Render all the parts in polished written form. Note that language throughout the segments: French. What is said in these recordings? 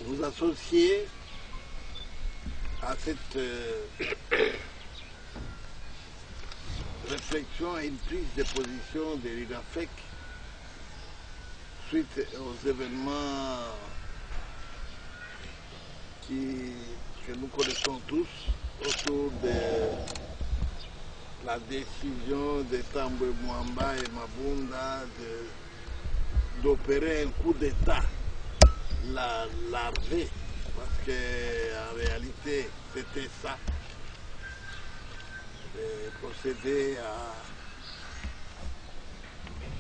vous associer à cette réflexion et une prise de position de l'UNAFEC suite aux événements que nous connaissons tous autour de la décision de Tambwe Mwamba et Mabunda d'opérer un coup d'État larvé, parce qu'en réalité c'était ça, de procéder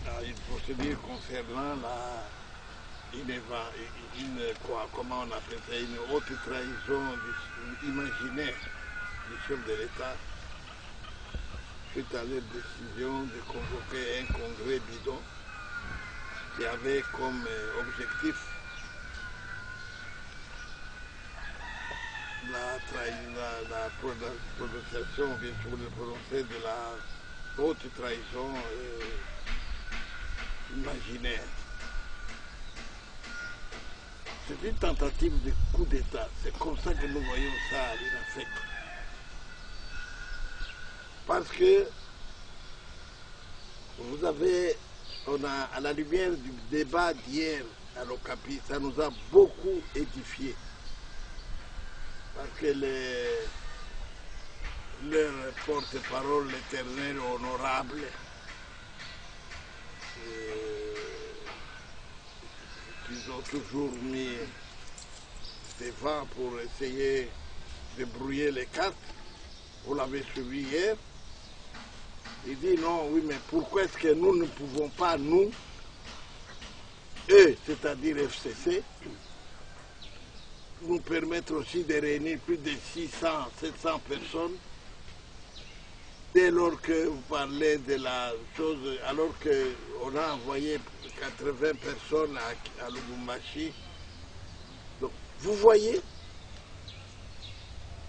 à une procédure concernant comment on appelle ça, une haute trahison imaginaire du chef de l'État suite à leur décision de convoquer un congrès bidon qui avait comme objectif la prononciation, bien sûr, le prononcé de la haute trahison imaginaire. C'est une tentative de coup d'État. C'est comme ça que nous voyons ça à l'UNAFEC. Parce que à la lumière du débat d'hier à l'Okapi, ça nous a beaucoup édifié. Parce que leur porte-parole, l'Éternel honorable, qu'ils ont toujours mis devant pour essayer de brouiller les cartes, vous l'avez suivi hier, il dit non, oui, mais pourquoi est-ce que nous ne pouvons pas, nous, eux, c'est-à-dire FCC, nous permettre aussi de réunir plus de 600, 700 personnes, dès lors que vous parlez de la chose, alors qu'on a envoyé 80 personnes à Lubumbashi. Donc, vous voyez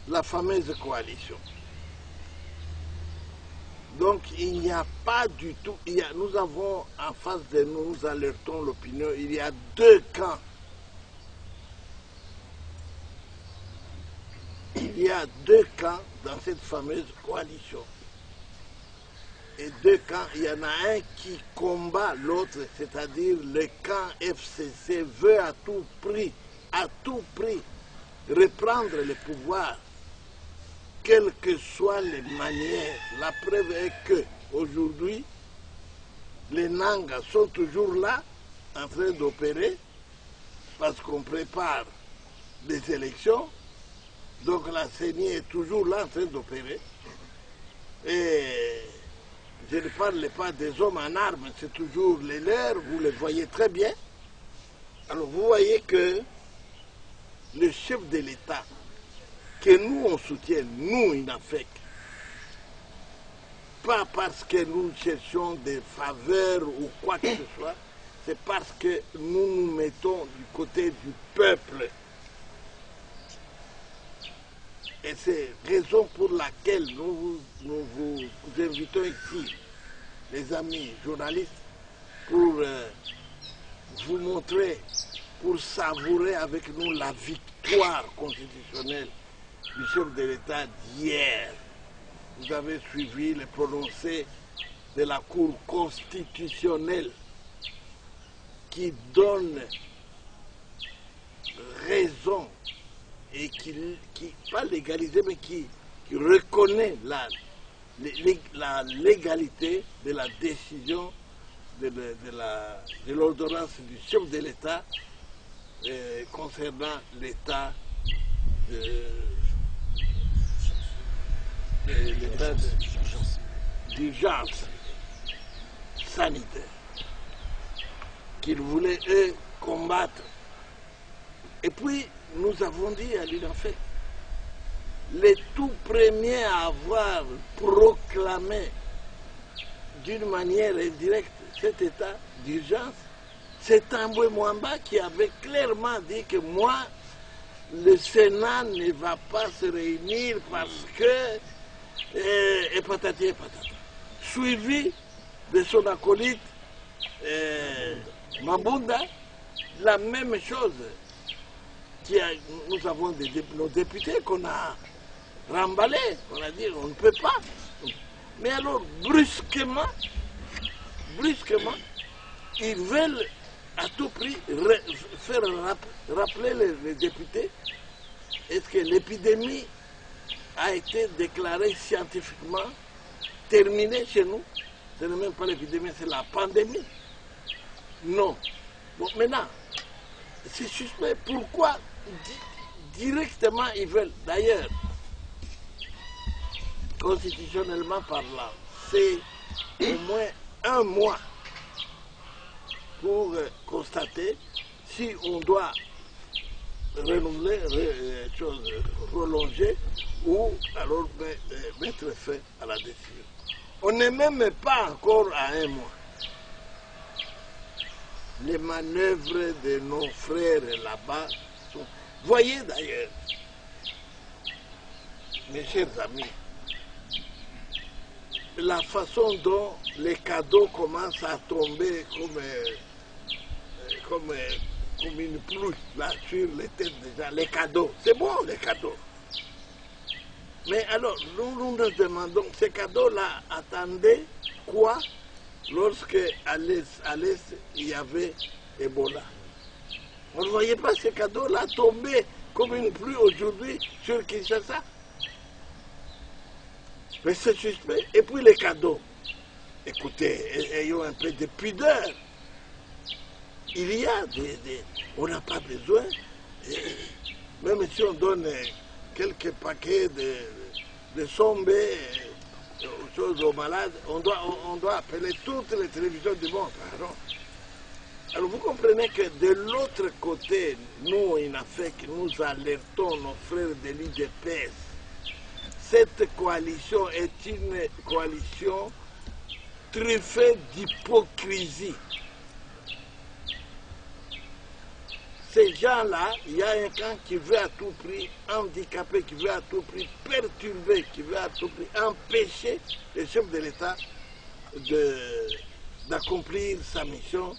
la fameuse coalition. Donc, il n'y a pas du tout, nous avons en face de nous, nous alertons l'opinion, il y a deux camps. Il y a deux camps dans cette fameuse coalition. Et deux camps, il y en a un qui combat l'autre, c'est-à-dire le camp FCC veut à tout prix reprendre le pouvoir, quelles que soient les manières. La preuve est que aujourd'hui, les Nangas sont toujours là, en train d'opérer, parce qu'on prépare des élections. Donc la CENI est toujours là en train d'opérer. Et je ne parle pas des hommes en armes, c'est toujours les leurs, vous les voyez très bien. Alors vous voyez que le chef de l'État, que nous on soutient, nous UNAFEC, pas parce que nous cherchons des faveurs ou quoi que ce soit, c'est parce que nous nous mettons du côté du peuple. Et c'est raison pour laquelle nous vous invitons ici, les amis journalistes, pour vous montrer, pour savourer avec nous la victoire constitutionnelle du chef de l'État d'hier. Vous avez suivi le prononcé de la Cour constitutionnelle qui donne raison et qui pas légalisé, mais qui reconnaît la légalité de la décision de l'ordonnance du chef de l'État concernant l'état d'urgence sanitaire qu'ils voulaient, eux, combattre. Et puis, nous avons dit à l'UNAFEC, les tout premiers à avoir proclamé d'une manière indirecte cet état d'urgence, c'est Tambwe Mwamba qui avait clairement dit que moi, le Sénat ne va pas se réunir parce que... et patati et patata. Suivi de son acolyte Mabunda, la même chose. nous avons nos députés qu'on a remballés, on a dit on ne peut pas. Mais alors, brusquement, ils veulent à tout prix faire rappeler les députés. Est-ce que l'épidémie a été déclarée scientifiquement terminée chez nous? Ce n'est même pas l'épidémie, c'est la pandémie. Non. Bon, maintenant, c'est suspect. Pourquoi directement ils veulent? D'ailleurs, constitutionnellement parlant, c'est au moins un mois pour constater si on doit renouveler, prolonger ou alors mettre fin à la décision. On n'est même pas encore à un mois. Les manœuvres de nos frères là-bas sont... Voyez d'ailleurs, mes chers amis, la façon dont les cadeaux commencent à tomber comme une pluie là sur les têtes des gens. Les cadeaux, c'est bon les cadeaux. Mais alors, nous nous demandons, ces cadeaux-là attendaient quoi lorsque à l'Est il y avait Ebola? On ne voyait pas ces cadeaux-là tomber comme une pluie aujourd'hui sur Kinshasa. Mais c'est suspect. Et puis les cadeaux. Écoutez, ayons un peu de pudeur. Il y a on n'a pas besoin, même si on donne quelques paquets de sombés, choses aux malades, on doit appeler toutes les télévisions du monde. Alors vous comprenez que de l'autre côté, nous, en Afrique, nous alertons nos frères de l'IDPS. Cette coalition est une coalition truffée d'hypocrisie. Ces gens-là, il y a un camp qui veut à tout prix handicaper, qui veut à tout prix perturber, qui veut à tout prix empêcher le chef de l'État d'accomplir sa mission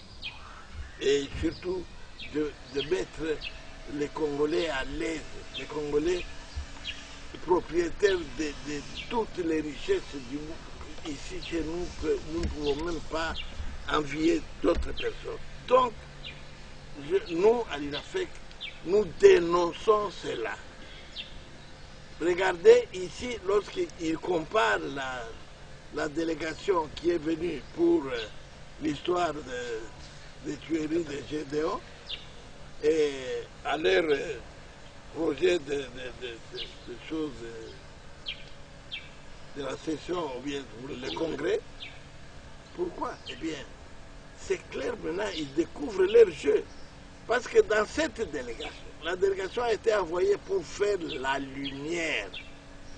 et surtout de mettre les Congolais à l'aise, les Congolais propriétaires de toutes les richesses du monde ici chez nous, que nous ne pouvons même pas envier d'autres personnes. Donc, nous, à l'INAFEC, nous dénonçons cela. Regardez ici, lorsqu'il compare la délégation qui est venue pour l'histoire des tueries de Gédéon et à leur projet de choses de la session ou bien le congrès. Pourquoi? Eh bien, c'est clair maintenant, ils découvrent leur jeu. Parce que dans cette délégation, la délégation a été envoyée pour faire la lumière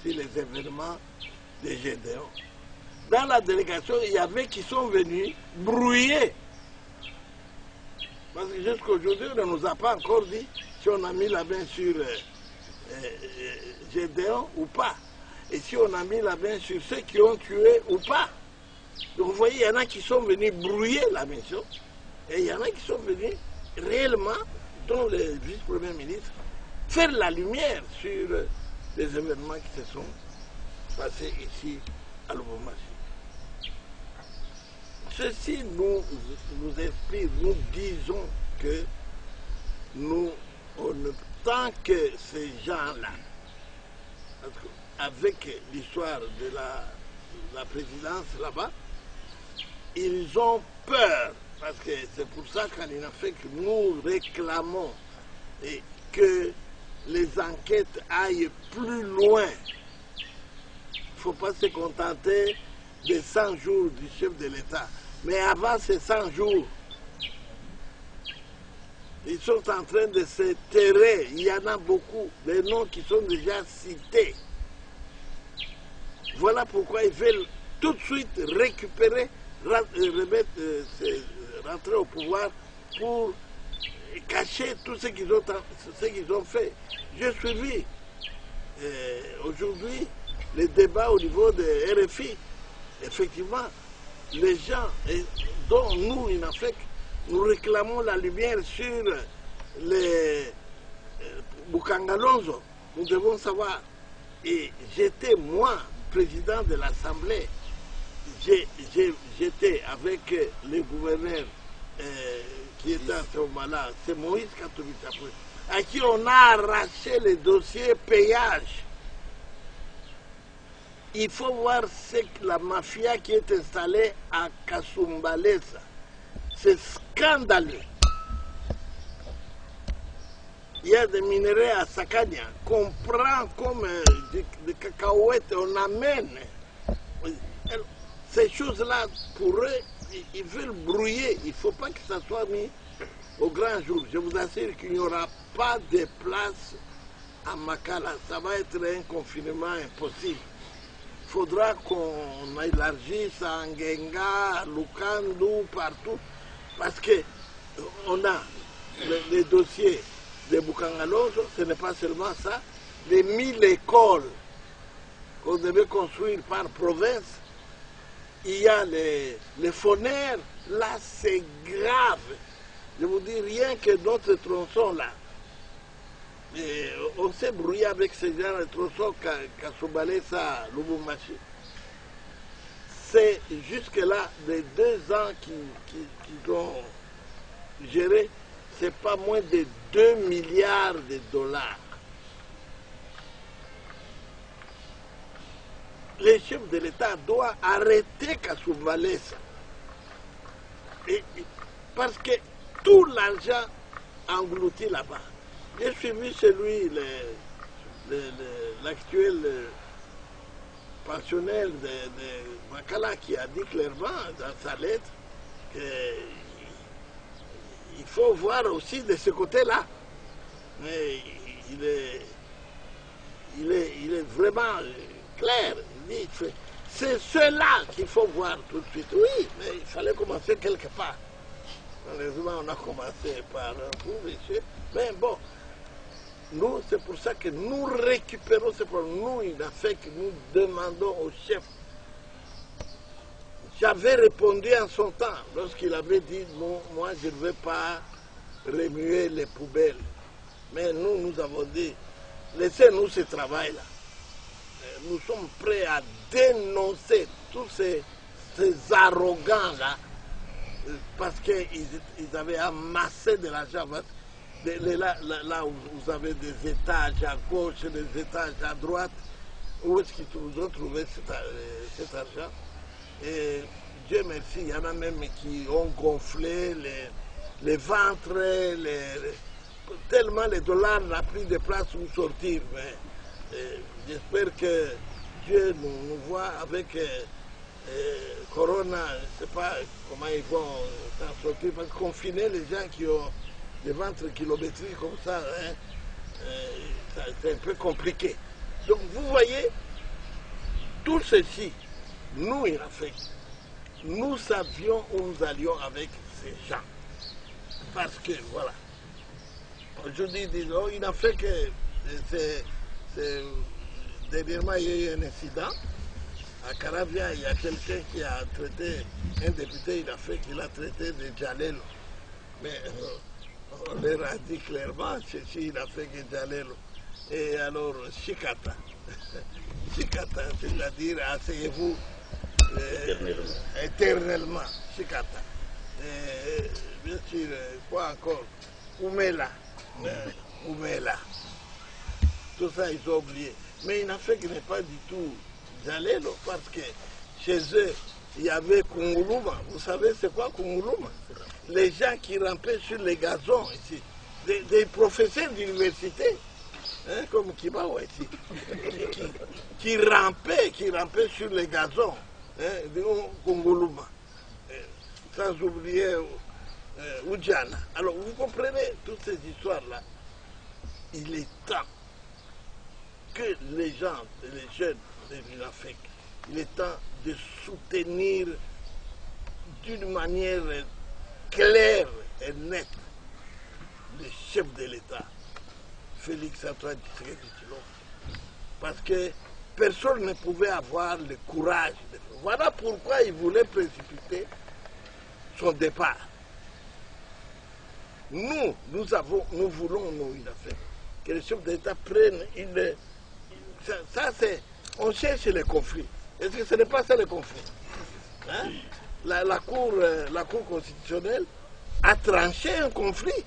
sur les événements de Gédéon. Dans la délégation, il y avait qui sont venus brouiller. Parce que jusqu'à aujourd'hui, on ne nous a pas encore dit si on a mis la main sur Gédéon ou pas. Et si on a mis la main sur ceux qui ont tué ou pas. Donc vous voyez, il y en a qui sont venus brouiller la mission. Et il y en a qui sont venus réellement, dont le vice-premier ministre, faire la lumière sur les événements qui se sont passés ici à Lubumbashi. Ceci nous inspire, nous disons que tant que ces gens-là, avec l'histoire de la présidence là-bas, ils ont peur. Parce que c'est pour ça qu'en Afrique, nous réclamons que les enquêtes aillent plus loin. Il ne faut pas se contenter des 100 jours du chef de l'État. Mais avant ces 100 jours, ils sont en train de se terrer. Il y en a beaucoup, des noms qui sont déjà cités. Voilà pourquoi ils veulent tout de suite récupérer, rentrer au pouvoir pour cacher tout ce qu'ils ont fait. J'ai suivi aujourd'hui les débats au niveau de RFI. Effectivement, les gens, dont nous, en Afrique, nous réclamons la lumière sur les Bukangalonzo, nous devons savoir, et j'étais moi, président de l'Assemblée, j'étais avec les gouverneurs qui étaient à ce moment-là, c'est Moïse Katumbi Chapwe, à qui on a arraché les dossiers péage. Il faut voir ce que la mafia qui est installée à Kasumbalesa. C'est scandaleux. Il y a des minerais à Sakania qu'on prend comme des cacahuètes, on amène. Ces choses-là, pour eux, ils veulent brouiller. Il ne faut pas que ça soit mis au grand jour. Je vous assure qu'il n'y aura pas de place à Makala. Ça va être un confinement impossible. Il faudra qu'on élargisse à Ngenga, à Lukandu, partout. Parce qu'on a les dossiers de Bukangalonzo, ce n'est pas seulement ça. Les 1000 écoles qu'on devait construire par province, il y a les phonères, là c'est grave. Je vous dis rien que notre tronçon là. Et on s'est brouillé avec ces gens de tronçon Kasumbalesa, Lubumbashi. C'est jusque-là, les 2 ans qu'ils ont géré, c'est pas moins de 2 milliards de dollars. Les chefs de l'État doivent arrêter Kasumbalesa. Parce que tout l'argent englouti là-bas. J'ai suivi celui, l'actuel pensionnaire de Makala qui a dit clairement dans sa lettre qu'il faut voir aussi de ce côté-là. Mais il est vraiment clair. Il dit, c'est cela qu'il faut voir tout de suite. Oui, mais il fallait commencer quelque part. Malheureusement, on a commencé par vous, monsieur. Mais bon, nous, c'est pour ça que nous récupérons ce problème. Nous, il a fait que nous demandons au chef. J'avais répondu en son temps, lorsqu'il avait dit, moi, je ne veux pas remuer les poubelles. Mais nous avons dit, laissez-nous ce travail-là. Nous sommes prêts à dénoncer tous ces arrogants-là, parce qu'ils avaient amassé de l'argent. Là où vous avez des étages à gauche, des étages à droite, où est-ce qu'ils ont trouvé cet argent? Et Dieu merci, il y en a même qui ont gonflé les ventres, tellement les dollars n'ont pris de place où sortir. J'espère que Dieu nous voit avec Corona, je ne sais pas comment ils vont s'en sortir, parce que confiner les gens qui ont des ventres kilométriques comme ça, c'est un peu compliqué. Donc vous voyez, tout ceci, nous, il a fait. Nous savions où nous allions avec ces gens. Parce que, voilà. Aujourd'hui, disons, il a fait que dernièrement, il y a eu un incident. À Caravia, il y a quelqu'un qui a traité, un député, il a fait qu'il a traité de Jalelo. Mais on leur a dit clairement, ceci, il a fait que Jalelo. Et alors, Chikata. Chikata, c'est-à-dire, asseyez-vous éternellement. Chikata. Bien sûr, quoi encore? Oumela. Oumela. Tout ça, ils ont oublié. Mais il n'a fait que n'est pas du tout Jalelo, parce que chez eux, il y avait Kunguluma. Vous savez c'est quoi Kunguluma? Les gens qui rampaient sur les gazons ici. Des professeurs d'université, hein, comme Kibawa ici, qui rampaient sur les gazons, hein, de Kunguluma. Sans oublier Oudjana. Alors vous comprenez toutes ces histoires-là. Il est temps que les gens, les jeunes de l'Afrique, il est temps de soutenir d'une manière claire et nette le chef de l'État, Félix Antoine Tshisekedi Tshilombo. Parce que personne ne pouvait avoir le courage de faire. Voilà pourquoi il voulait précipiter son départ. Nous voulons, il a fait que les chefs d'État prennent une... Ça c'est... On cherche les conflits. Est-ce que ce n'est pas ça le conflit, hein? La cour constitutionnelle a tranché un conflit.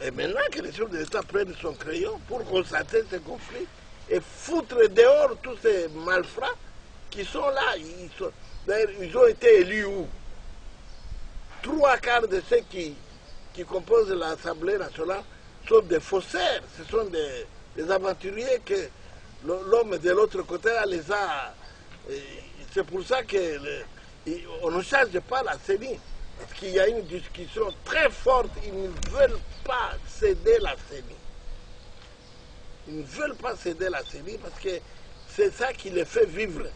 Et maintenant que les chefs d'État prennent son crayon pour constater ce conflit et foutre dehors tous ces malfrats qui sont là. D'ailleurs, ils ont été élus où? 3/4 de ceux qui composent l'Assemblée nationale sont des faussaires. Ce sont des aventuriers que l'homme de l'autre côté les a... C'est pour ça qu'on ne change pas la CENI. Parce qu'il y a une discussion très forte. Ils ne veulent pas céder la CENI. Ils ne veulent pas céder la CENI parce que c'est ça qui les fait vivre.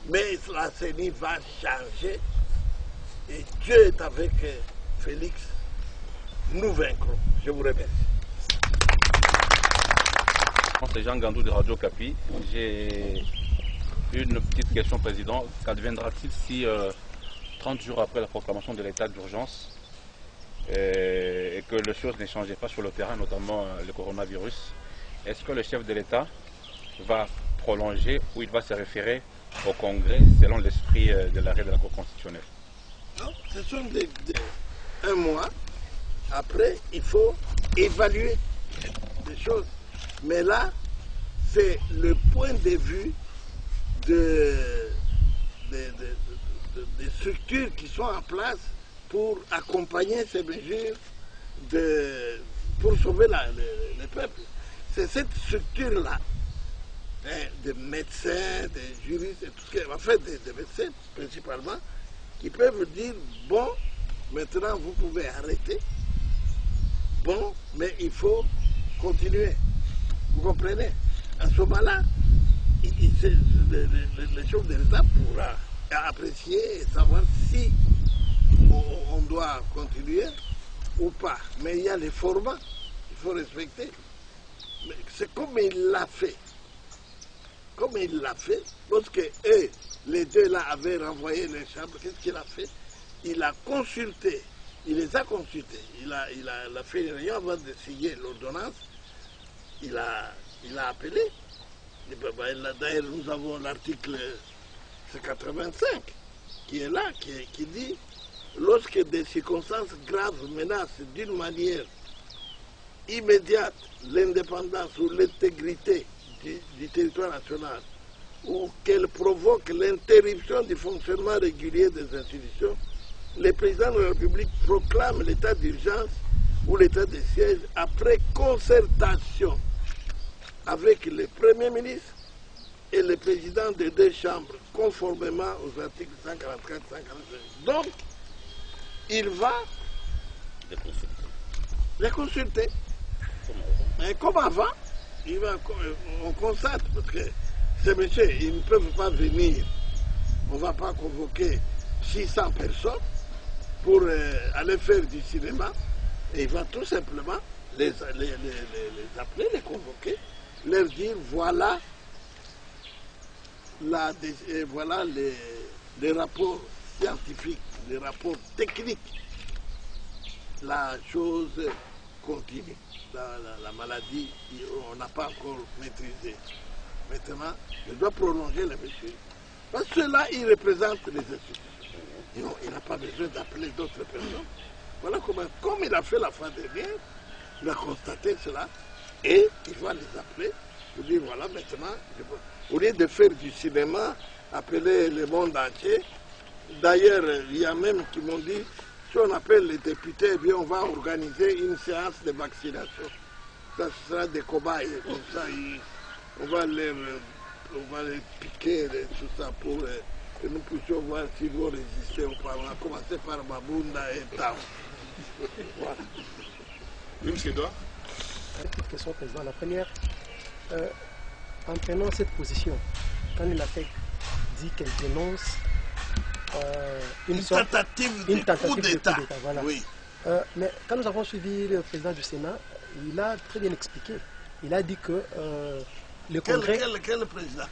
Mais la CENI va changer. Et Dieu est avec Félix. Nous vaincrons. Je vous remercie. C'est Jean Gandou de Radio Capi. J'ai une petite question, Président. Qu'adviendra-t-il si 30 jours après la proclamation de l'état d'urgence et que les choses ne changeaient pas sur le terrain, notamment le coronavirus, est-ce que le chef de l'État va prolonger ou il va se référer au Congrès selon l'esprit de l'arrêt de la Cour constitutionnelle? Non, ce sont un mois. Après, il faut évaluer les choses. Mais là, c'est le point de vue des structures qui sont en place pour accompagner ces mesures pour sauver le peuple. C'est cette structure-là, hein, des médecins, des juristes, et tout ce qui est, en fait des médecins principalement, qui peuvent dire, bon, maintenant vous pouvez arrêter, bon, mais il faut continuer. Vous comprenez? À ce moment-là, le chef de l'État pourra apprécier et savoir si on doit continuer ou pas. Mais il y a les formats qu'il faut respecter. C'est comme il l'a fait. Comme il l'a fait, lorsque eux, les deux là, avaient renvoyé les chambres, qu'est-ce qu'il a fait? Il a consulté, il les a consultés. Il a fait une réunion avant de signer l'ordonnance. Il a appelé. D'ailleurs, nous avons l'article 85 qui est là, qui dit lorsque des circonstances graves menacent d'une manière immédiate l'indépendance ou l'intégrité du territoire national ou qu'elle provoque l'interruption du fonctionnement régulier des institutions, le président de la République proclame l'état d'urgence ou l'état de siège après concertation avec le Premier ministre et le président des deux chambres, conformément aux articles 144-145. Donc, il va les consulter. Mais comme avant, on constate, parce que ces messieurs, ils ne peuvent pas venir. On ne va pas convoquer 600 personnes pour aller faire du cinéma. Et il va tout simplement les appeler, les convoquer, leur dire voilà, voilà les rapports scientifiques, les rapports techniques. La chose continue. La maladie, on n'a pas encore maîtrisé. Maintenant, je dois prolonger les mesures. Parce que là, il représente les institutions. Il n'a pas besoin d'appeler d'autres personnes. Voilà comment, comme il a fait la fois dernière, il a constaté cela et il va les appeler pour dire voilà maintenant, au lieu de faire du cinéma, appeler le monde entier. D'ailleurs, il y a même qui m'ont dit, si on appelle les députés, eh bien, on va organiser une séance de vaccination. Ça sera des cobayes, comme ça, on va les piquer, tout ça, pour que nous puissions voir s'ils vont résister au Parlement. Commencer par Mabunda et Tao. Voilà. Oui, M. Edouard. Une petite question, Président. La première, en prenant cette position, quand il a dit qu'elle dénonce une tentative de coup d'État. Voilà. Oui. Mais quand nous avons suivi le président du Sénat, il a très bien expliqué. Il a dit que le Congrès... Quel président?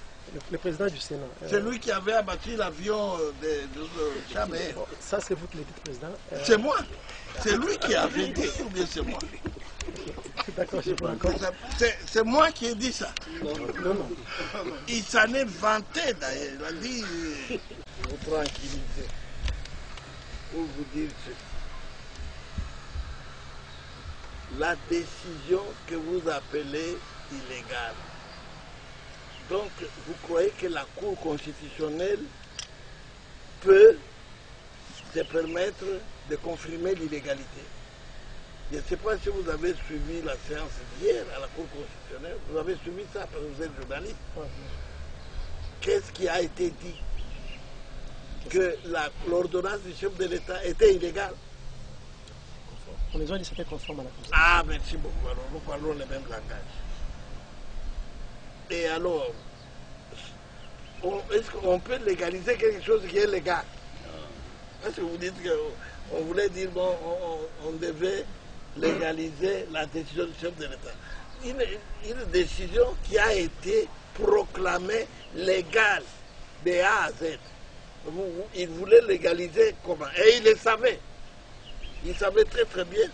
Le président du Sénat. C'est lui qui avait abattu l'avion de Chabert. Ça, c'est vous qui le dites, Président. C'est moi. C'est lui qui avait dit, ou bien c'est moi? D'accord, je vous raconte. C'est moi qui ai dit ça. Non, non. Il s'en est vanté d'ailleurs. Il a dit, vous tranquilliser, pour vous dire ceci. La décision que vous appelez illégale. Donc, vous croyez que la Cour constitutionnelle peut se permettre de confirmer l'illégalité? Je ne sais pas si vous avez suivi la séance d'hier à la Cour constitutionnelle. Vous avez suivi ça parce que vous êtes journaliste. Qu'est-ce qui a été dit? Que l'ordonnance du chef de l'État était illégale. On les a dit que c'était conforme à la Constitution. Ah, merci beaucoup. Alors, nous parlons le même langage. Et alors, est-ce qu'on peut légaliser quelque chose qui est légal? Parce que vous dites qu'on voulait dire, bon, on devait légaliser la décision du chef de l'État. Une décision qui a été proclamée légale de A à Z. Il voulait légaliser comment? Et il le savait. Il savait très très bien.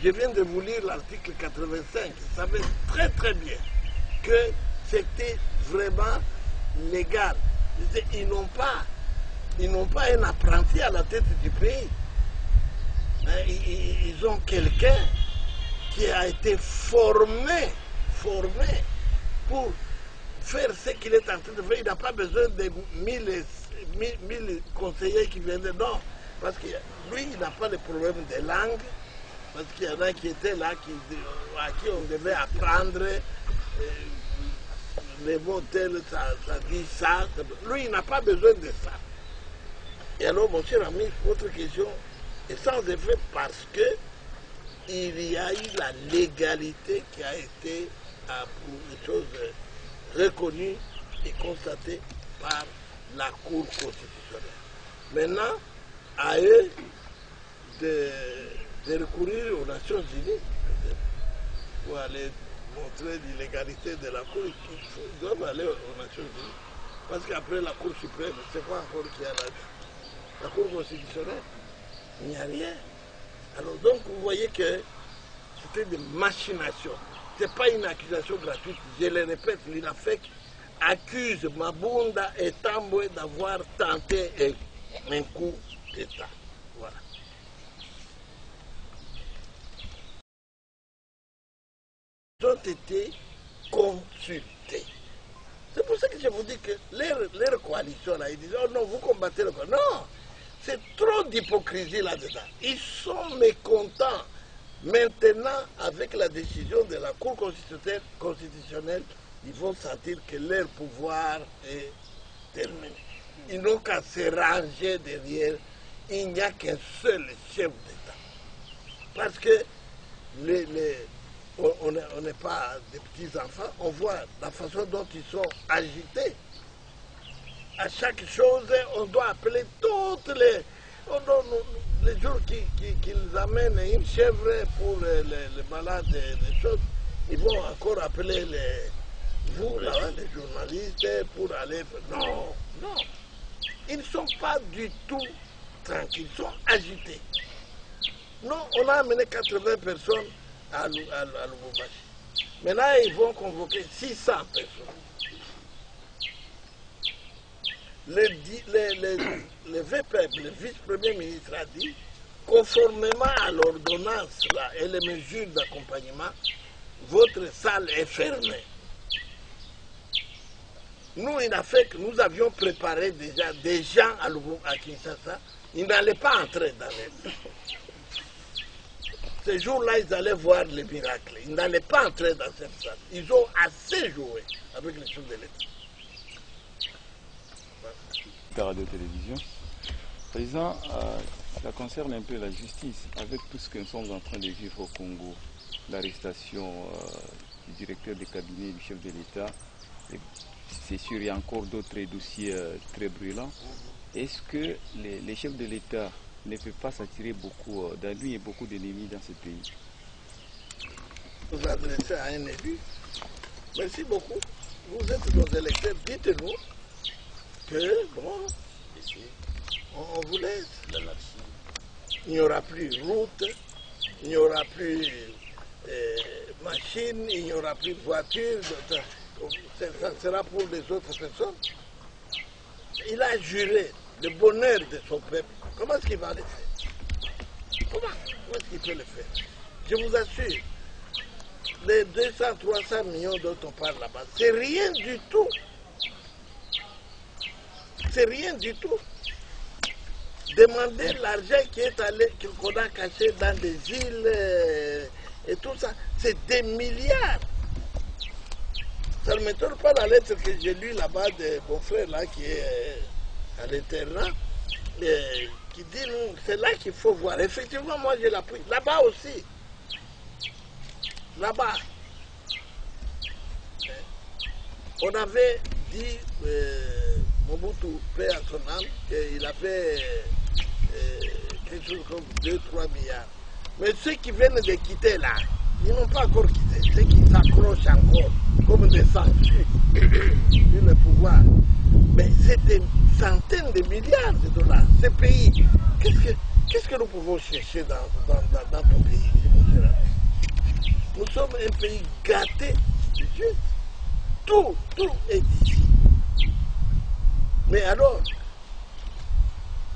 Je viens de vous lire l'article 85. Il savait très très bien que c'était vraiment légal. Ils n'ont pas un apprenti à la tête du pays. Ils ont quelqu'un qui a été formé pour faire ce qu'il est en train de faire. Il n'a pas besoin de 1000 conseillers qui viennent de non. Parce que lui, il n'a pas de problème de langue. Parce qu'il y en a qui étaient là, à qui on devait apprendre les mots tels, ça dit ça. Lui, il n'a pas besoin de ça. Et alors, mon cher ami, votre question est sans effet parce que il y a eu la légalité qui a été pour une chose reconnue et constatée par la Cour constitutionnelle. Maintenant, à eux de recourir aux Nations Unies pour aller montrer l'illégalité de la Cour. Ils doivent aller aux Nations Unies. Parce qu'après la Cour suprême, c'est quoi encore qu'il y a là? La Cour constitutionnelle, il n'y a rien. Alors donc vous voyez que c'était des machinations. Ce n'est pas une accusation gratuite. Je le répète, l'INAFEC accuse Mabunda et Tambwe d'avoir tenté un coup d'État. Voilà. Ils ont été consultés. C'est pour ça que je vous dis que leur coalition, là, ils disent, oh non, vous combattez le coalition. Non, c'est trop d'hypocrisie là-dedans. Ils sont mécontents. Maintenant, avec la décision de la Cour constitutionnelle, ils vont sentir que leur pouvoir est terminé. Ils n'ont qu'à se ranger derrière. Il n'y a qu'un seul chef d'État. Parce que on n'est pas des petits-enfants, on voit la façon dont ils sont agités. À chaque chose, on doit appeler toutes les... les jours qu'ils amènent une chèvre pour les malades, les choses, ils vont encore appeler vous, là, les journalistes, pour aller... Non, non. Ils ne sont pas du tout tranquilles, ils sont agités. Non, on a amené 80 personnes à Lubumbashi. Maintenant, ils vont convoquer 600 personnes. Le VPEP, le vice-premier ministre, a dit, conformément à l'ordonnance et les mesures d'accompagnement, votre salle est fermée. Nous, il a fait que nous avions préparé déjà des gens à Kinshasa. Ils n'allaient pas entrer dans les... Ces jours-là, ils allaient voir le miracle. Ils n'allaient pas entrer dans cette salle. Ils ont assez joué avec les choses de l'État. Radio-télévision. Président, ça concerne un peu la justice. Avec tout ce que nous sommes en train de vivre au Congo, l'arrestation du directeur de cabinet du chef de l'État, c'est sûr, il y a encore d'autres dossiers très brûlants. Est-ce que les chefs de l'État ne peuvent pas s'attirer beaucoup d'ennuis et beaucoup d'ennemis dans ce pays? Vous adressez à un élu. Merci beaucoup. Vous êtes nos électeurs. Dites-nous que, bon, on vous laisse. Il n'y aura plus route, il n'y aura plus machine. machines, il n'y aura plus de voitures, ça sera pour les autres personnes. Il a juré le bonheur de son peuple. Comment est-ce qu'il va le faire? Comment est-ce qu'il peut le faire? Je vous assure, les 200, 300 millions dont on parle là-bas, c'est rien du tout. C'est rien du tout. Demandez l'argent qui est allé, qu'on a caché dans des îles et tout ça, c'est des milliards. Ça ne m'étonne pas la lettre que j'ai lue là-bas de mon frère là qui est à l'internat, qui dit non, c'est là qu'il faut voir. Effectivement, moi j'ai l'appris. Là-bas aussi. Là-bas. On avait dit, Mobutu, paix à son âme, qu'il avait quelque chose comme 2-3 milliards. Mais ceux qui viennent de quitter là, ils n'ont pas encore quitté. Ceux qui s'accrochent encore, comme des sangsues, sur le pouvoir. Mais c'est des centaines de milliards de dollars. Ces pays, qu'est-ce que nous pouvons chercher dans ton pays, mon cher? Nous sommes un pays gâté de Dieu. Tout est ici. Mais alors,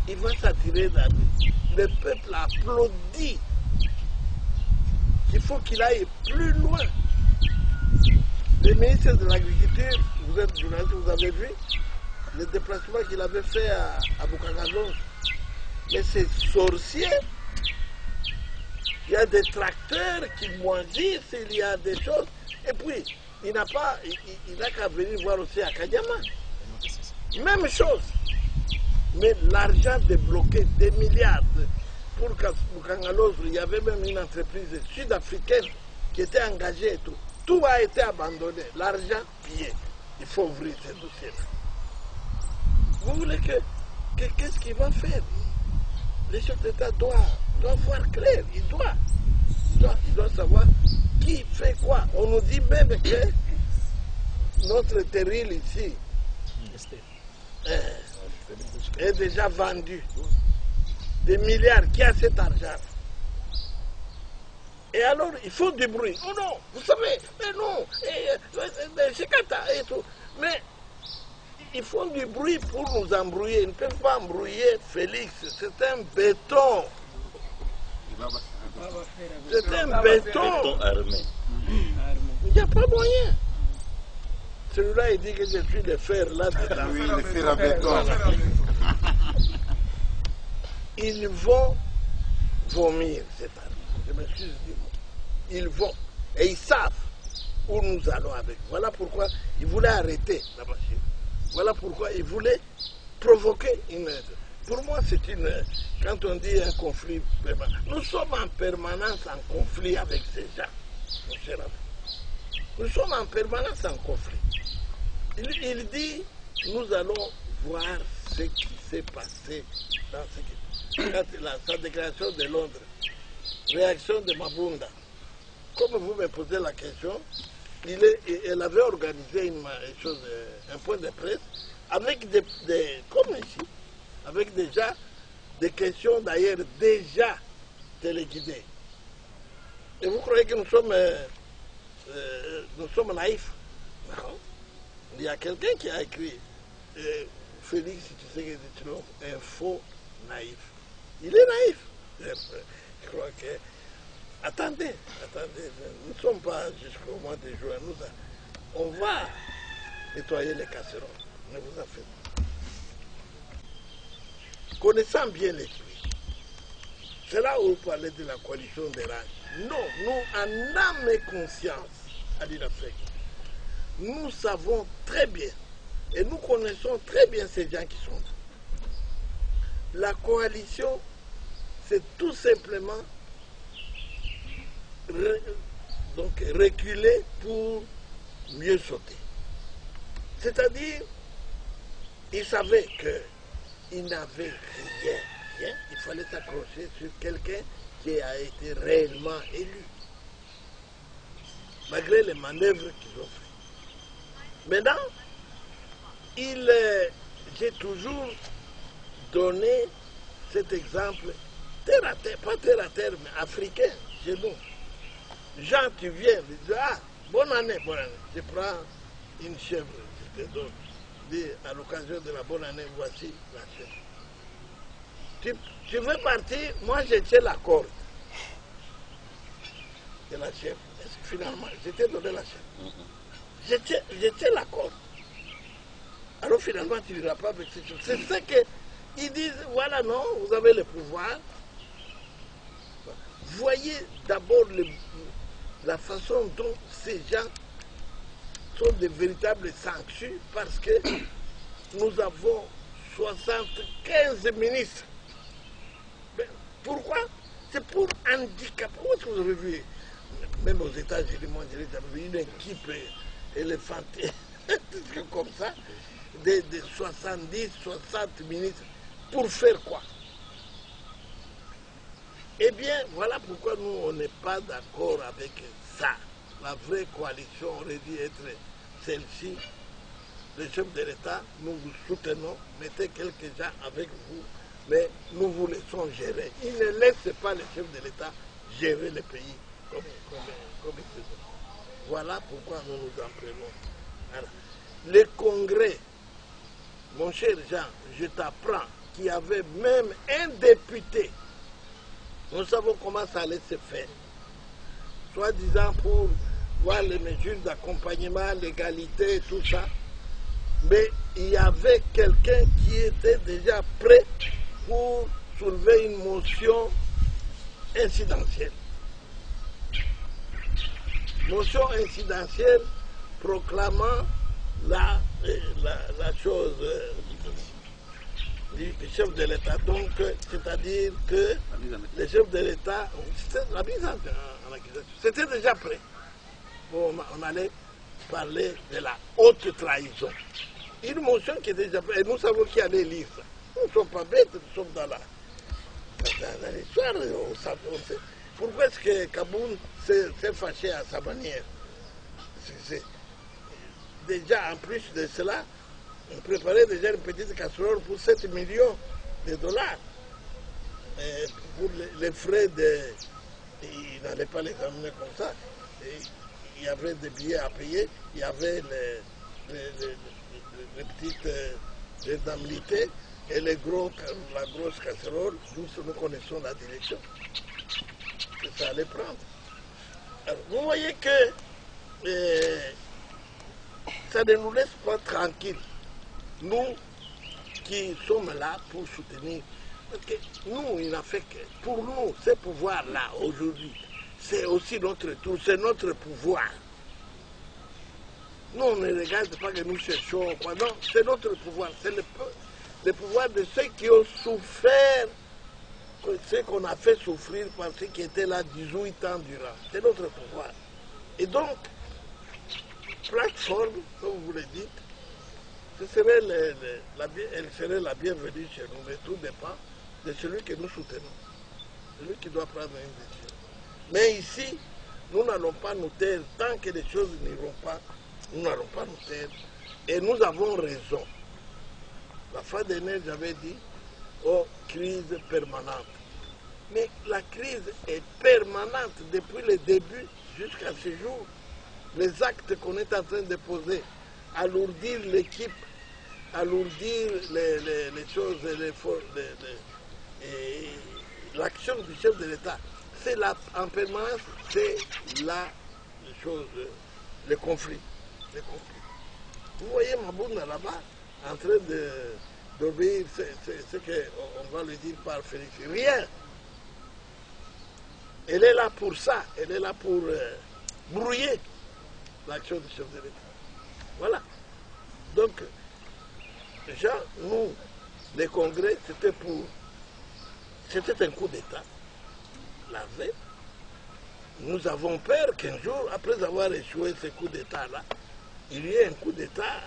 il va s'attirer d'amis. Le peuple applaudit. Il faut qu'il aille plus loin. Le ministre de l'Agriculture, vous êtes journaliste, vous avez vu le déplacement qu'il avait fait à Bukangazonge. Mais c'est sorcier. Il y a des tracteurs qui moisissent, il y a des choses. Et puis, il n'a qu'à venir voir aussi à Kanyama. Même chose. Mais l'argent débloqué, des milliards. Pour Bukangaloz, il y avait même une entreprise sud-africaine qui était engagée et tout. Tout a été abandonné. L'argent pillé. Il faut ouvrir ce dossier-là. Vous voulez qu'est-ce qu'il va faire? Les chefs d'État doivent voir clair. Il doit savoir qui fait quoi. On nous dit même que notre terril ici est déjà vendu. Des milliards. Qui a cet argent? Et alors, il faut du bruit. Oh non, vous savez, mais non, c'est Kata et tout. Mais ils font du bruit pour nous embrouiller. Ils ne peuvent pas embrouiller Félix. C'est un béton. C'est un béton armé. Il n'y a pas moyen. Celui-là, il dit que je suis le fer là-dedans. Oui, le fer à béton. Ils vont vomir cette armée. Je m'excuse du mot. Ils vont. Et ils savent où nous allons avec. Voilà pourquoi ils voulaient arrêter la machine. Voilà pourquoi ils voulaient provoquer une... Pour moi, c'est une... Quand on dit un conflit permanent, nous sommes en permanence en conflit avec ces gens, mon cher ami. Nous sommes en permanence en conflit. Il dit, nous allons voir ce qui s'est passé dans ce qui... Sa déclaration de Londres, réaction de Mabunda. Comme vous me posez la question, elle avait organisé un point de presse avec comme ici, avec déjà des questions d'ailleurs déjà téléguidées. Et vous croyez que nous sommes naïfs? Non. Il y a quelqu'un qui a écrit Félix, si tu sais que c'est un faux naïf. Il est naïf. Je crois que... Attendez, nous ne sommes pas jusqu'au mois de juin. On va nettoyer les casseroles. Ne vous en faites pas. Connaissant bien les tués, c'est là où vous parlez de la coalition des rages. Non, nous, en âme et conscience, à l'Afrique, nous savons très bien, et nous connaissons très bien ces gens qui sont là. La coalition, c'est tout simplement reculer pour mieux sauter. C'est-à-dire, ils savaient qu'ils n'avaient rien. Il fallait s'accrocher sur quelqu'un qui a été réellement élu, malgré les manœuvres qu'ils ont fait. Maintenant, j'ai toujours donné cet exemple terre à terre, pas terre à terre, mais africain, chez nous. Jean, tu viens, je dis, ah, bonne année, bonne année. Je prends une chèvre, je te donne. Je dis, à l'occasion de la bonne année, voici la chèvre. Tu veux partir? Moi, je tiens la corde de la chèvre. Finalement, je t'ai donné la chèvre. Je tiens la corde. Alors finalement, tu n'iras pas avec ces choses. C'est ce qu'ils disent, voilà, non, vous avez le pouvoir. Voyez d'abord la façon dont ces gens sont de véritables sanctions parce que nous avons 75 ministres. Mais pourquoi? C'est pour handicaper. Où est-ce que vous avez vu? Même aux États-Unis, moi, j'ai vu une équipe éléphantine, comme ça, de 70, 60 ministres. Pour faire quoi? Eh bien, voilà pourquoi nous, on n'est pas d'accord avec ça. La vraie coalition aurait dû être celle-ci. Les chefs de l'État, nous vous soutenons, mettez quelques gens avec vous, mais nous vous laissons gérer. Ils ne laissent pas les chefs de l'État gérer le pays comme ils se font. Voilà pourquoi nous nous en prenons. Voilà. Le Congrès, mon cher Jean, je t'apprends qu'il y avait même un député. Nous savons comment ça allait se faire. Soi-disant pour voir les mesures d'accompagnement, l'égalité et tout ça. Mais il y avait quelqu'un qui était déjà prêt pour soulever une motion incidentielle. Motion incidentielle proclamant la chose du chef de l'État. Donc, c'est-à-dire que les chefs de l'État, la mise en accusation, c'était déjà prêt. Bon, on allait parler de la haute trahison. Une motion qui est déjà prête. Et nous savons qui allait lire ça. Nous ne sommes pas bêtes, nous sommes dans l'histoire. On sait. Pourquoi est-ce que Kaboun s'est fâché à sa manière? Déjà, en plus de cela, on préparait déjà une petite casserole pour 7 millions de dollars. Et pour les frais il n'allait pas les amener comme ça. Et il y avait des billets à payer, il y avait les petites indemnités et la grosse casserole. Nous connaissons la direction que ça allait prendre. Alors, vous voyez que ça ne nous laisse pas tranquilles. Nous qui sommes là pour soutenir, parce que nous, il n'a fait que, pour nous, ce pouvoir-là, aujourd'hui, c'est aussi notre tour, c'est notre pouvoir. Nous, on ne regarde pas que nous cherchons, quoi. Non, c'est notre pouvoir, c'est le pouvoir de ceux qui ont souffert, ceux qu'on a fait souffrir par ceux qui étaient là 18 ans durant. C'est notre pouvoir. Et donc, plateforme, comme vous le dites, elle serait la bienvenue chez nous, mais tout dépend de celui que nous soutenons, celui qui doit prendre une décision. Mais ici, nous n'allons pas nous taire, tant que les choses n'iront pas, nous n'allons pas nous taire. Et nous avons raison. La fois dernière, j'avais dit, oh, crise permanente. Mais la crise est permanente depuis le début jusqu'à ce jour. Les actes qu'on est en train de poser, alourdir l'équipe, alourdir les choses, l'action du chef de l'État, c'est en permanence, c'est la chose, le conflit. Vous voyez Mabounda là-bas, en train d'obéir ce qu'on va lui dire par Félix. Rien. Elle est là pour ça, elle est là pour brouiller l'action du chef de l'État. Voilà. Donc, déjà, nous, les congrès, c'était un coup d'État. La veille, nous avons peur qu'un jour, après avoir échoué ce coup d'État-là, il y ait un coup d'État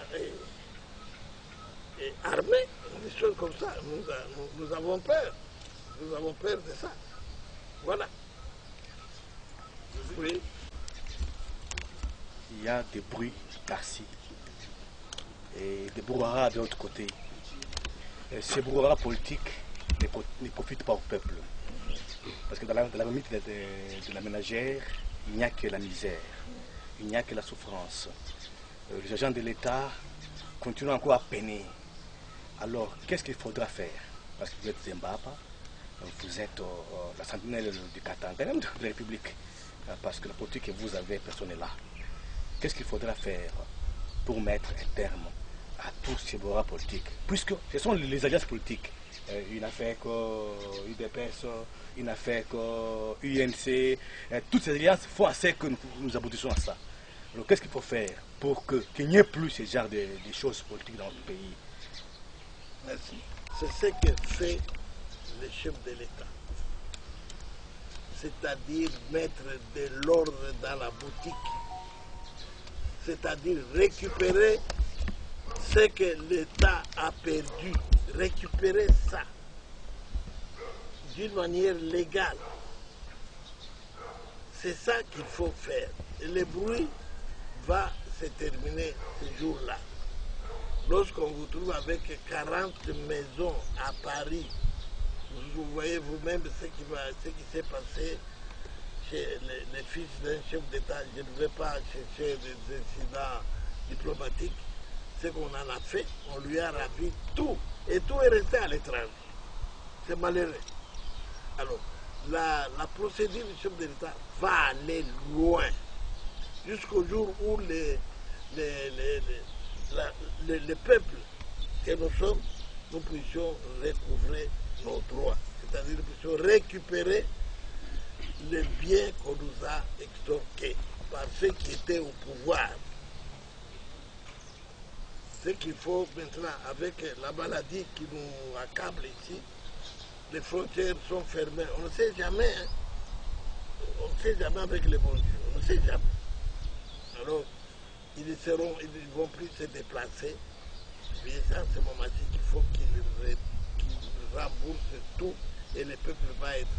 armé, des choses comme ça. Nous avons peur. Nous avons peur de ça. Voilà. Oui. Il y a des bruits par-ci et des brouhahas de l'autre côté. Et ces brouhahas politiques ne profitent pas au peuple. Parce que dans la limite de la ménagère, il n'y a que la misère, il n'y a que la souffrance. Les agents de l'État continuent encore à peiner. Alors, qu'est-ce qu'il faudra faire? Parce que vous êtes Zimbabwe, vous êtes la sentinelle du Katanga, même de la République, parce que la politique que vous avez, personne n'est là. Qu'est-ce qu'il faudra faire pour mettre un terme à tous ces bras politiques? Puisque ce sont les alliances politiques. Il n'a fait que UDPS, il n'a fait que UNC. Toutes ces alliances font assez que nous aboutissons à ça. Alors qu'est-ce qu'il faut faire pour qu'il n'y ait plus ce genre de choses politiques dans le pays? Merci. C'est ce que fait le chef de l'État. C'est-à-dire mettre de l'ordre dans la boutique. C'est-à-dire récupérer ce que l'État a perdu. Récupérer ça d'une manière légale. C'est ça qu'il faut faire. Et le bruit va se terminer ce jour-là. Lorsqu'on vous trouve avec 40 maisons à Paris, vous voyez vous-même ce qui s'est passé chez les fils d'un chef d'État. Je ne vais pas chercher des incidents diplomatiques. Ce qu'on en a fait, on lui a ravi tout. Et tout est resté à l'étranger. C'est malheureux. Alors, la procédure du chef de l'État va aller loin. Jusqu'au jour où le peuple que nous sommes, nous puissions recouvrer nos droits. C'est-à-dire nous puissions récupérer les biens qu'on nous a extorqués par ceux qui étaient au pouvoir. Ce qu'il faut maintenant, avec la maladie qui nous accable ici, les frontières sont fermées. On ne sait jamais, hein. On ne sait jamais avec les bons dieux. On ne sait jamais. Alors, ils ne vont plus se déplacer. Mais dans ce moment-ci, il faut qu'ils remboursent tout et le peuple va être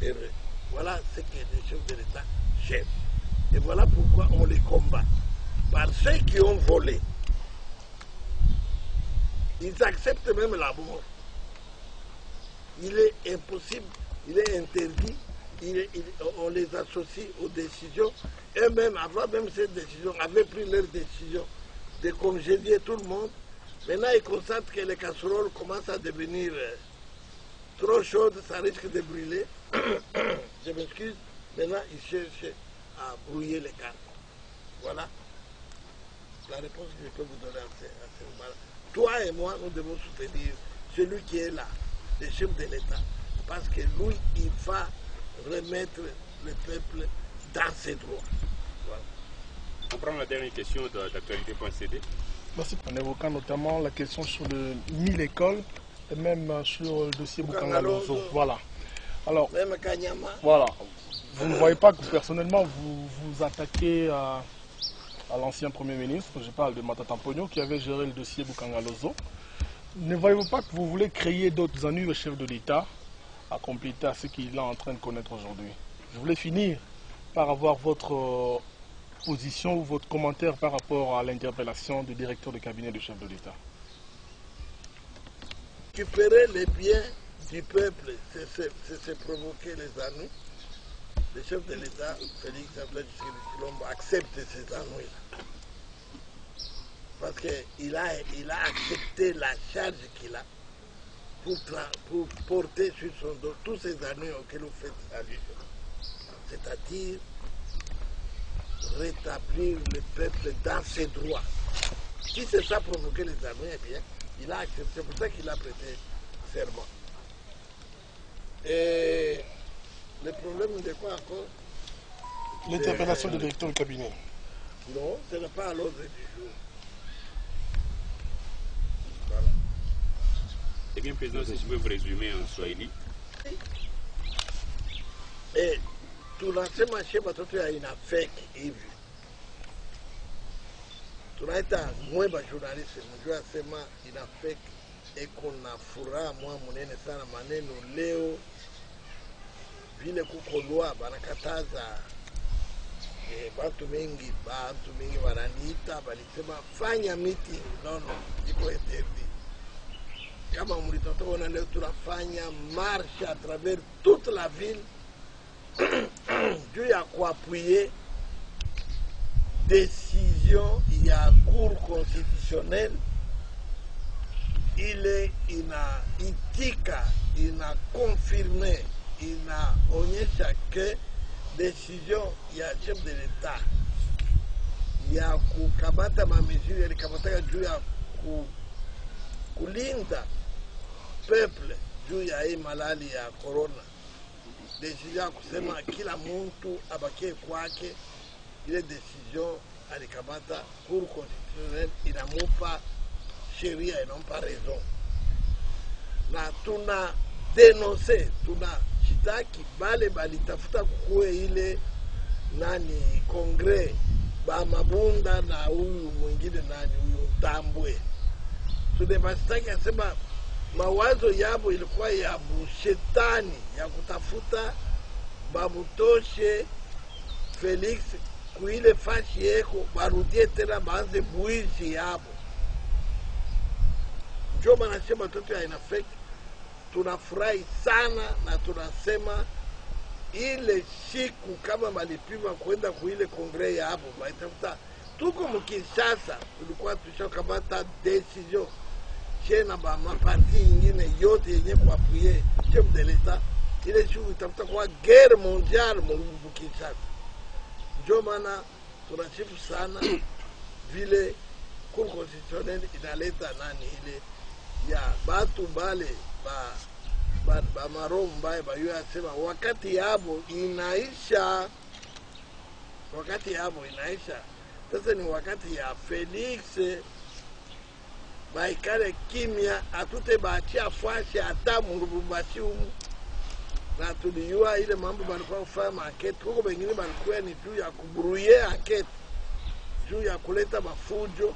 heureux. Voilà ce que les chefs de l'État cherchent. Et voilà pourquoi on les combat. Par ceux qui ont volé. Ils acceptent même la mort. Il est impossible, il est interdit, on les associe aux décisions. Eux-mêmes, avant même cette décision, avaient pris leur décision de congédier tout le monde. Maintenant, ils constatent que les casseroles commencent à devenir trop chaudes, ça risque de brûler. Je m'excuse. Maintenant, ils cherchent à brouiller les cartes. Voilà la réponse que je peux vous donner à ce moment-là. Toi et moi, nous devons soutenir celui qui est là, le chef de l'État. Parce que lui, il va remettre le peuple dans ses droits. Voilà. On prend la dernière question d'actualité.cd. Merci. En évoquant notamment la question sur le 1000 écoles et même sur le dossier Bukangalozo. Voilà. Alors, même Kanyama. Voilà. Vous ne voyez pas que personnellement vous vous attaquez à l'ancien Premier ministre, je parle de Matata Ponyo, qui avait géré le dossier Bukangalozo. Ne voyez-vous pas que vous voulez créer d'autres ennuis au chef de l'État à compléter à ce qu'il est en train de connaître aujourd'hui? Je voulais finir par avoir votre position ou votre commentaire par rapport à l'interpellation du directeur de cabinet du chef de l'État. Récupérer les biens du peuple, c'est provoquer les ennuis. Le chef de l'État, Félix Antoine Tshisekedi accepte ces ennuis-là. Parce qu'il a accepté la charge qu'il a pour porter sur son dos tous ces ennuis auxquels vous faites allusion. C'est-à-dire rétablir le peuple dans ses droits. Si c'est ça provoquer les ennuis, eh bien, il a accepté. C'est pour ça qu'il a prêté serment. Et le problème de quoi encore? L'interpellation du directeur du cabinet. Non, ce n'est pas à l'ordre du jour. Voilà. Eh bien, Président, si je peux vous résumer en Swahili. Et tunasema shema toto ya inafeki hivi. Tunaita mweba journalist, mjua sema inafeki eko na furaha mwa munene sana maneno leo vile kuko lwa banakataza bantu mingi wananiita walisema fanya meeting. Non, iko interdit. Kama mlitotoona leo tunafanya marche à travers toute la ville juu ya kuappuyer décision ya Cour constitutionnelle ile inaitika, inakonfirme, inaonyesha ke décision ya chef de l'État ya kukamata mamezuri yalikamataka juu ya kulinda peuple juu ya hii malali ya corona. Decision ya kusema kila mtu abakie kwake, ile decision alikamata Cour constitutionnelle inamupa sheria, inampa raison. Na tuna denonse, tuna shitaki bale balitafuta kukue ile nani kongre ba Mabunda na huyu mwingine nani huyu Tambwe. Tunabastaki asema mawazo yabo ilikuwa ya bushetani ya kutafuta bamutoshe Felix kuile fashi yeko barudie tena baanze buizi yabo. Njoma nasema toto ya inafeki, tunafurahi sana na tunasema ile siku kama malipima kwenda kuile kongre ya hapo baitafuta. Tuko mkishasa tulikuwa tushakamata decision chena ba maparti ingine yote yenye kuapuye chef de l'État, ile siku itafuta kwa guerre mondiale mkishasa. Ndio maana tunasifu sana vile Cour constitutionnelle inaleta nani ile ya batu bale ba maro mbaye bayo asema wakati yabo inaisha, wakati yabo inaisha. Sasa ni wakati ya Felix baikale kimya, atute baachia fwashi hata murubumbashi umu. Na tuliyua ile mambo balikuwa kufanya mankete, huko bengine balikuwa ni juu ya kuburuye ankete, juu ya kuleta mafujo,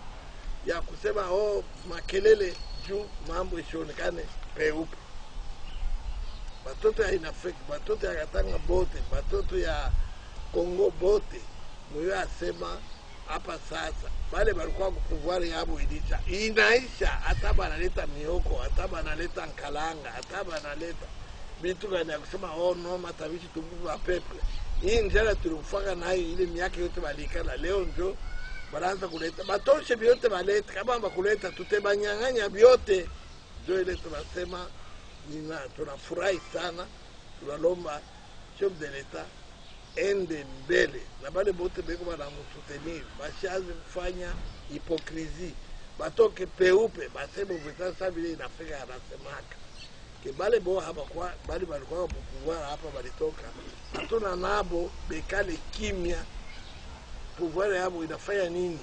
ya kusema makelele juu mambo isionekane peupe. Batoto ya Inafeki, batoto ya Katanga bote, batoto ya Kongo bote, mwe asema hapa sasa bale balikuwa kupouvoir yabo inaisha, hata banaleta mioko, hata banaleta nkalanga, hata banaleta vitu gani ya kusema no matabishi tumbu wa peple. Hii njala tulifanga nayo ile miaka yote balikana, leo njo banaanza kuleta batoshe biote baleta, kama bakuleta tutebanyang'anya biote. Ndio ile tunasema tunafurahi sana, tunalomba chef de l'État ende mbele na bale bote beko banamsutenir, bashazi kufanya hipokrisi, batoke peupe, baseme vitasa vile inafika anasemaka ke bale bo hapa kwa bali balikuwa pouvoir hapa balitoka, hatuna nabo bekale kimya. Pouvoir yabo inafanya nini?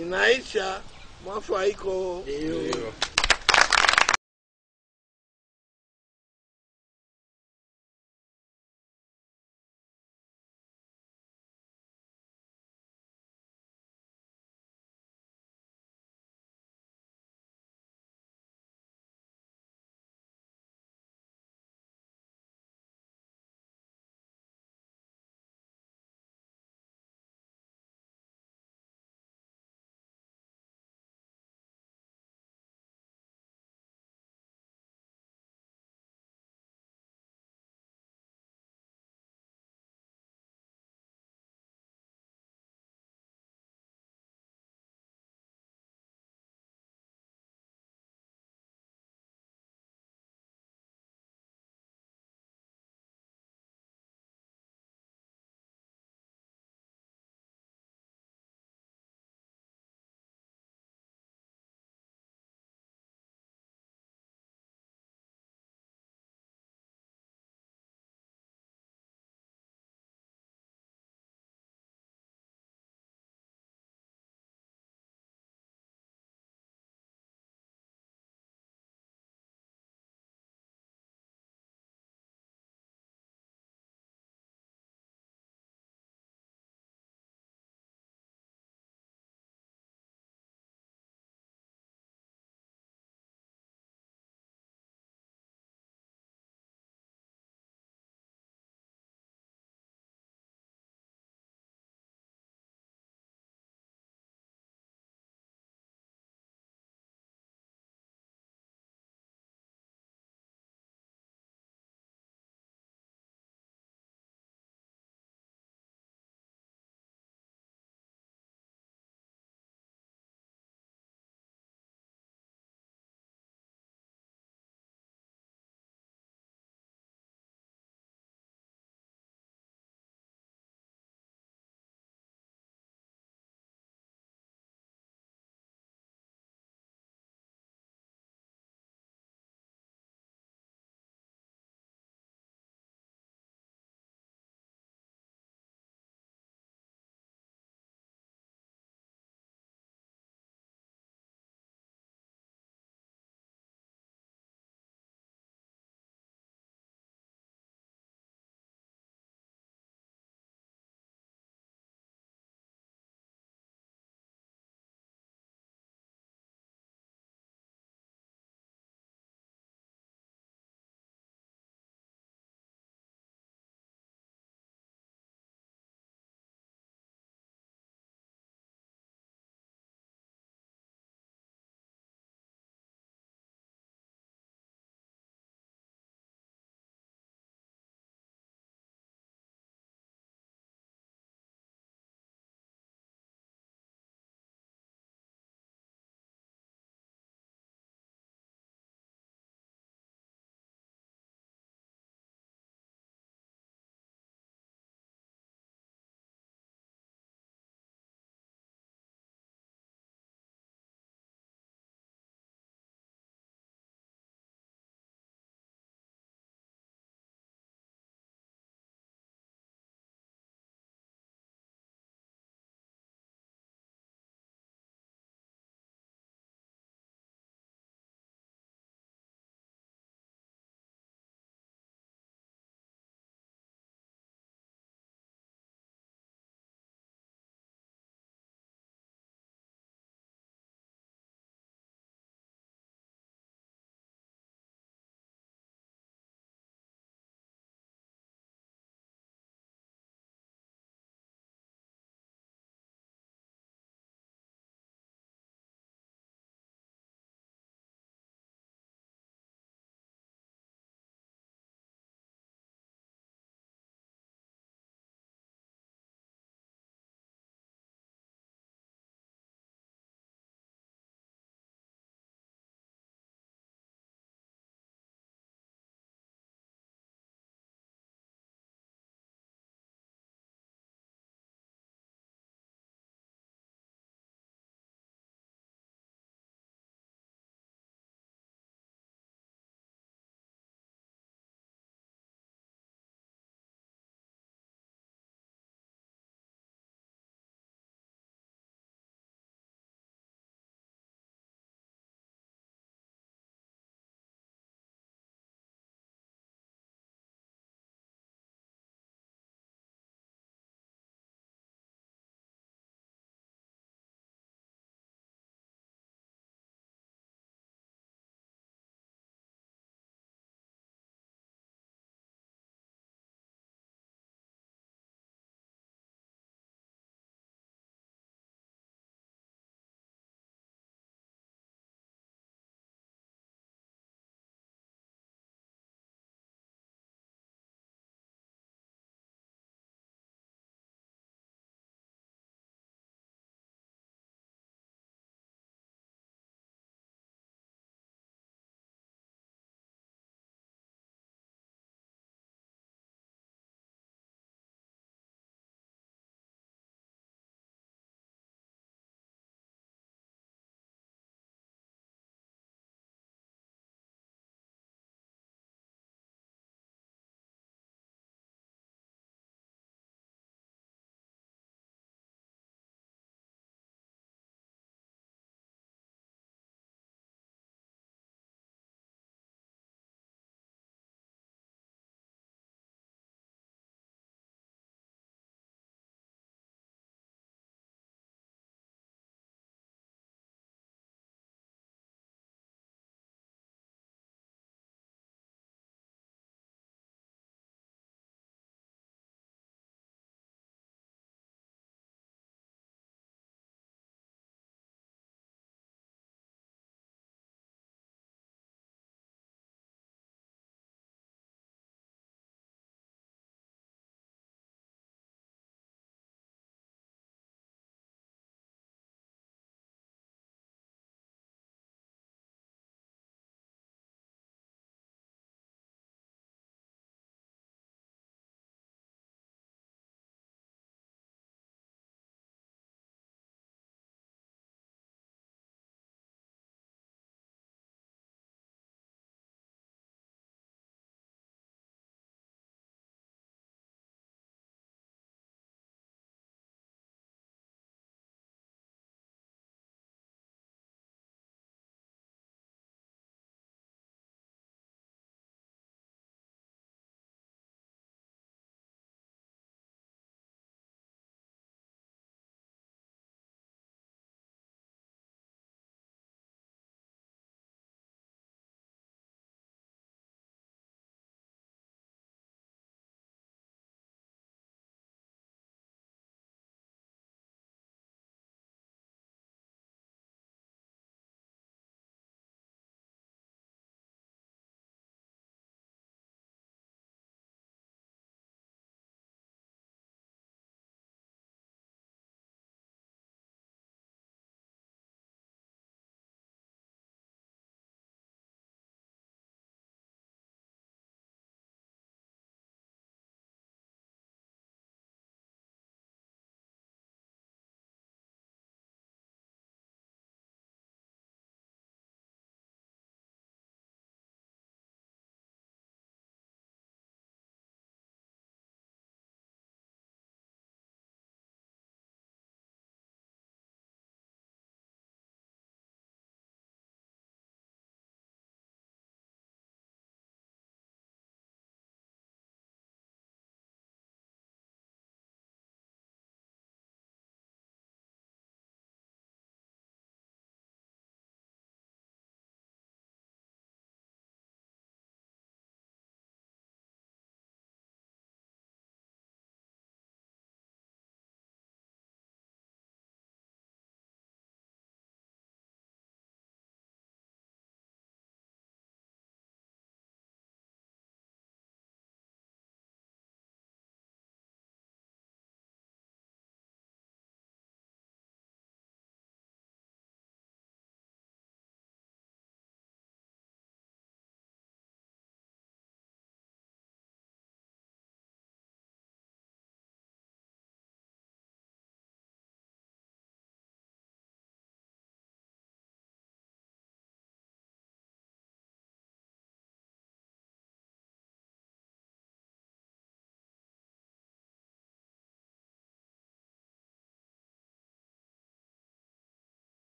Inaisha, mwafu haiko.